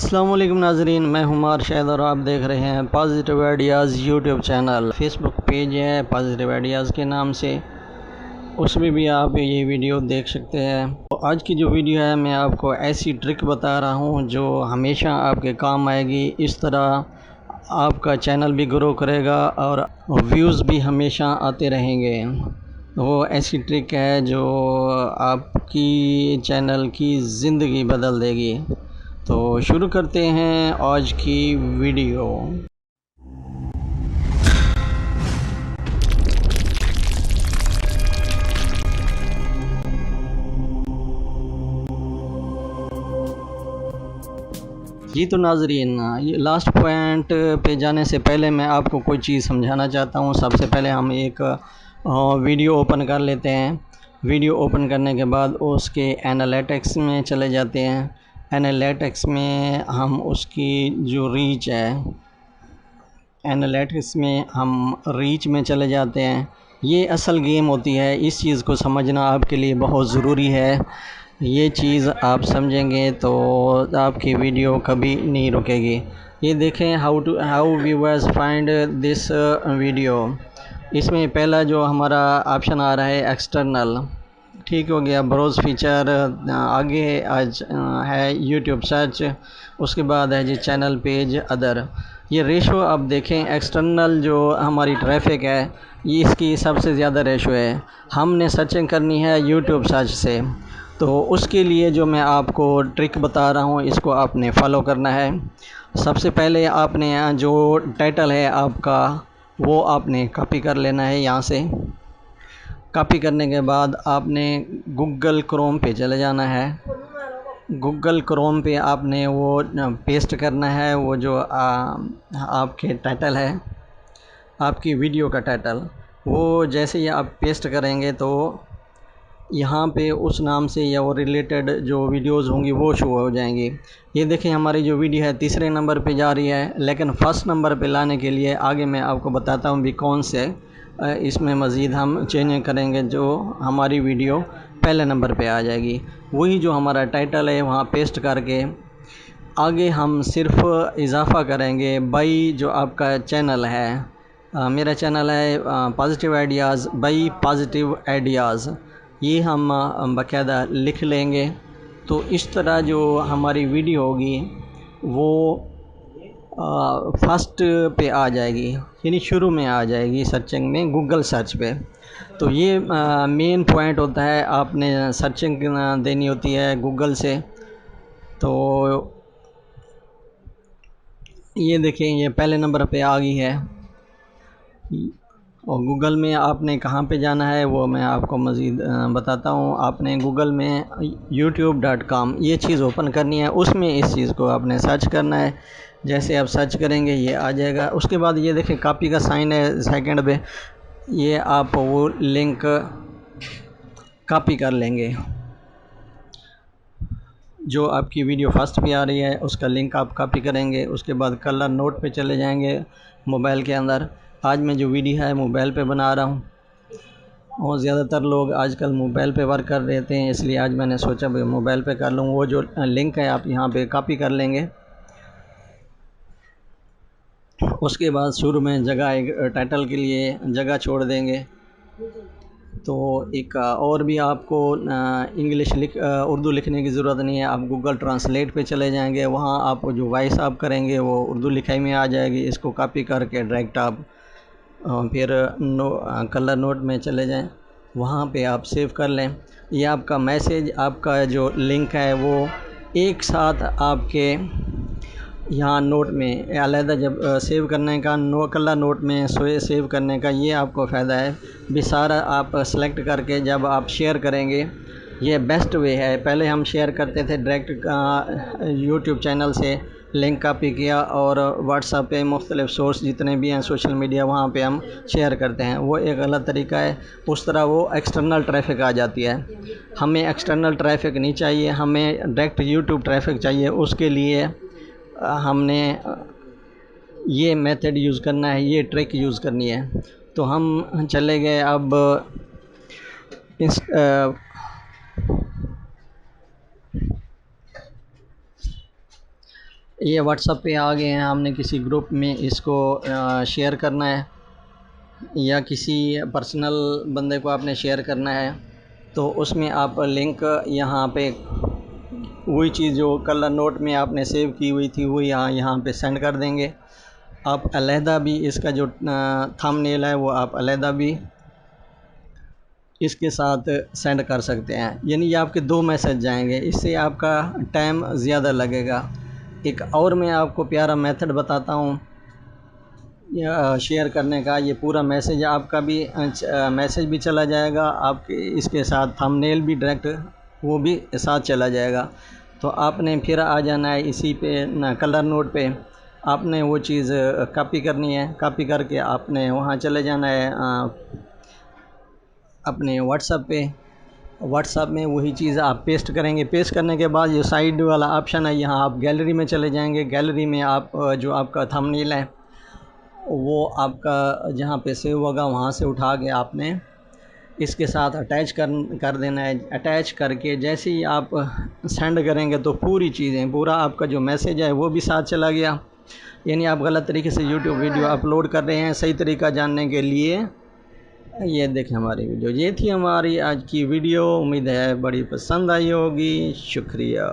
अस्सलाम वालेकुम नाजरीन, मैं हुमार शायद और आप देख रहे हैं positive ideas YouTube channel. Facebook page है पॉजिटिव आइडियाज़ के नाम से, उसमें भी आप ये वीडियो देख सकते हैं। तो आज की जो वीडियो है मैं आपको ऐसी ट्रिक बता रहा हूँ जो हमेशा आपके काम आएगी। इस तरह आपका चैनल भी ग्रो करेगा और व्यूज़ भी हमेशा आते रहेंगे। वो ऐसी ट्रिक है जो आपकी चैनल की ज़िंदगी बदल देगी। तो शुरू करते हैं आज की वीडियो। जी तो नाजरीन, ये लास्ट पॉइंट पे जाने से पहले मैं आपको कोई चीज़ समझाना चाहता हूँ। सबसे पहले हम एक वीडियो ओपन कर लेते हैं। वीडियो ओपन करने के बाद उसके एनालिटिक्स में चले जाते हैं। एनालिटिक्स में हम उसकी जो रीच है, एनालिटिक्स में हम रीच में चले जाते हैं। ये असल गेम होती है, इस चीज़ को समझना आपके लिए बहुत ज़रूरी है। ये चीज़ आप समझेंगे तो आपकी वीडियो कभी नहीं रुकेगी। ये देखें how viewers find this video. इसमें पहला जो हमारा ऑप्शन आ रहा है एक्सटर्नल, ठीक हो गया। ब्राउज़ फीचर, आगे आज है यूट्यूब सर्च, उसके बाद है जी चैनल पेज अदर। ये रेशो आप देखें, एक्सटर्नल जो हमारी ट्रैफिक है ये इसकी सबसे ज़्यादा रेशो है। हमने सर्चिंग करनी है यूट्यूब सर्च से, तो उसके लिए जो मैं आपको ट्रिक बता रहा हूँ इसको आपने फॉलो करना है। सबसे पहले आपने जो टाइटल है आपका वो आपने कॉपी कर लेना है। यहाँ से कॉपी करने के बाद आपने गूगल क्रोम पे चले जाना है। गूगल क्रोम पे आपने वो पेस्ट करना है, वो जो आपके टाइटल है, आपकी वीडियो का टाइटल। वो जैसे ही आप पेस्ट करेंगे तो यहाँ पे उस नाम से या वो रिलेटेड जो वीडियोस होंगी वो शो हो जाएंगी। ये देखें हमारी जो वीडियो है तीसरे नंबर पे जा रही है, लेकिन फर्स्ट नंबर पे लाने के लिए आगे मैं आपको बताता हूँ भी कौन से इसमें मज़ीद हम चेंज करेंगे जो हमारी वीडियो पहले नंबर पे आ जाएगी। वही जो हमारा टाइटल है वहाँ पेस्ट करके आगे हम सिर्फ इजाफ़ा करेंगे बाई जो आपका चैनल है। मेरा चैनल है positive ideas by positive ideas, ये हम बाकायदा लिख लेंगे। तो इस तरह जो हमारी वीडियो होगी वो फर्स्ट पे आ जाएगी, यानी शुरू में आ जाएगी सर्चिंग में गूगल सर्च पे। तो ये मेन पॉइंट होता है, आपने सर्चिंग देनी होती है गूगल से। तो ये देखें ये पहले नंबर पे आ गई है। और गूगल में आपने कहाँ पे जाना है वो मैं आपको मज़ीद बताता हूँ। आपने गूगल में youtube.com ये चीज़ ओपन करनी है, उसमें इस चीज़ को आपने सर्च करना है। जैसे आप सर्च करेंगे ये आ जाएगा। उसके बाद ये देखें कॉपी का साइन है सेकंड पे, ये आप वो लिंक कॉपी कर लेंगे। जो आपकी वीडियो फर्स्ट पे आ रही है उसका लिंक आप कॉपी करेंगे। उसके बाद कलर नोट पे चले जाएंगे मोबाइल के अंदर। आज मैं जो वीडियो है मोबाइल पे बना रहा हूँ और ज़्यादातर लोग आजकल मोबाइल पे वर्क कर रहे थे, इसलिए आज मैंने सोचा भाई मोबाइल पे कर लूँ। वो जो लिंक है आप यहाँ पे कॉपी कर लेंगे। उसके बाद शुरू में जगह एक टाइटल के लिए जगह छोड़ देंगे। तो एक और भी आपको इंग्लिश उर्दू लिखने की ज़रूरत नहीं है। आप गूगल ट्रांसलेट पे चले जाएंगे, वहाँ आप जो वॉइस आप करेंगे वो उर्दू लिखाई में आ जाएगी। इसको कॉपी करके डायरेक्ट आप फिर कलर नोट में चले जाएं, वहाँ पे आप सेव कर लें। ये आपका मैसेज, आपका जो लिंक है वो एक साथ आपके यहाँ नोट में अलहदा जब सेव करने का कलर नोट में सेव करने का ये आपको फ़ायदा है भी सारा आप सेलेक्ट करके जब आप शेयर करेंगे ये बेस्ट वे है। पहले हम शेयर करते थे डायरेक्ट यूट्यूब चैनल से लिंक कॉपी किया और व्हाट्सएप पे मुख्तलिफ़ सोर्स जितने भी हैं सोशल मीडिया वहाँ पे हम शेयर करते हैं, वो एक गलत तरीका है। उस तरह वो एक्सटर्नल ट्रैफिक आ जाती है। हमें एक्सटर्नल ट्रैफिक नहीं चाहिए, हमें डायरेक्ट यूट्यूब ट्रैफिक चाहिए। उसके लिए हमने ये मेथड यूज़ करना है, ये ट्रिक यूज़ करनी है। तो हम चले गए अब इस ये व्हाट्सएप पे आ गए हैं, हमने किसी ग्रुप में इसको शेयर करना है या किसी पर्सनल बंदे को आपने शेयर करना है, तो उसमें आप लिंक यहाँ पे वही चीज़ जो कलर नोट में आपने सेव की हुई थी वो यहाँ पे सेंड कर देंगे। आप अलहदा भी इसका जो थंबनेल है वो आप अलहदा भी इसके साथ सेंड कर सकते हैं, यानी ये आपके 2 मैसेज जाएंगे, इससे आपका टाइम ज़्यादा लगेगा। एक और मैं आपको प्यारा मेथड बताता हूँ शेयर करने का। ये पूरा मैसेज आपका भी मैसेज भी चला जाएगा, आपके इसके साथ थंबनेल भी डायरेक्ट वो भी साथ चला जाएगा। तो आपने फिर आ जाना है इसी पे ना कलर नोट पे, आपने वो चीज़ कॉपी करनी है, कॉपी करके आपने वहाँ चले जाना है अपने व्हाट्सएप पे। व्हाट्सएप में वही चीज़ आप पेस्ट करेंगे, पेस्ट करने के बाद ये साइड वाला ऑप्शन है, यहाँ आप गैलरी में चले जाएंगे। गैलरी में आप जो आपका थंबनेल है वो आपका जहाँ पे सेव होगा वहाँ से उठा के आपने इसके साथ अटैच कर देना है। अटैच करके जैसे ही आप सेंड करेंगे तो पूरी चीज़ें, पूरा आपका जो मैसेज है वो भी साथ चला गया। यानी आप गलत तरीके से यूट्यूब वीडियो अपलोड कर रहे हैं, सही तरीका जानने के लिए ये देखें हमारी वीडियो। ये थी हमारी आज की वीडियो, उम्मीद है बड़ी पसंद आई होगी। शुक्रिया।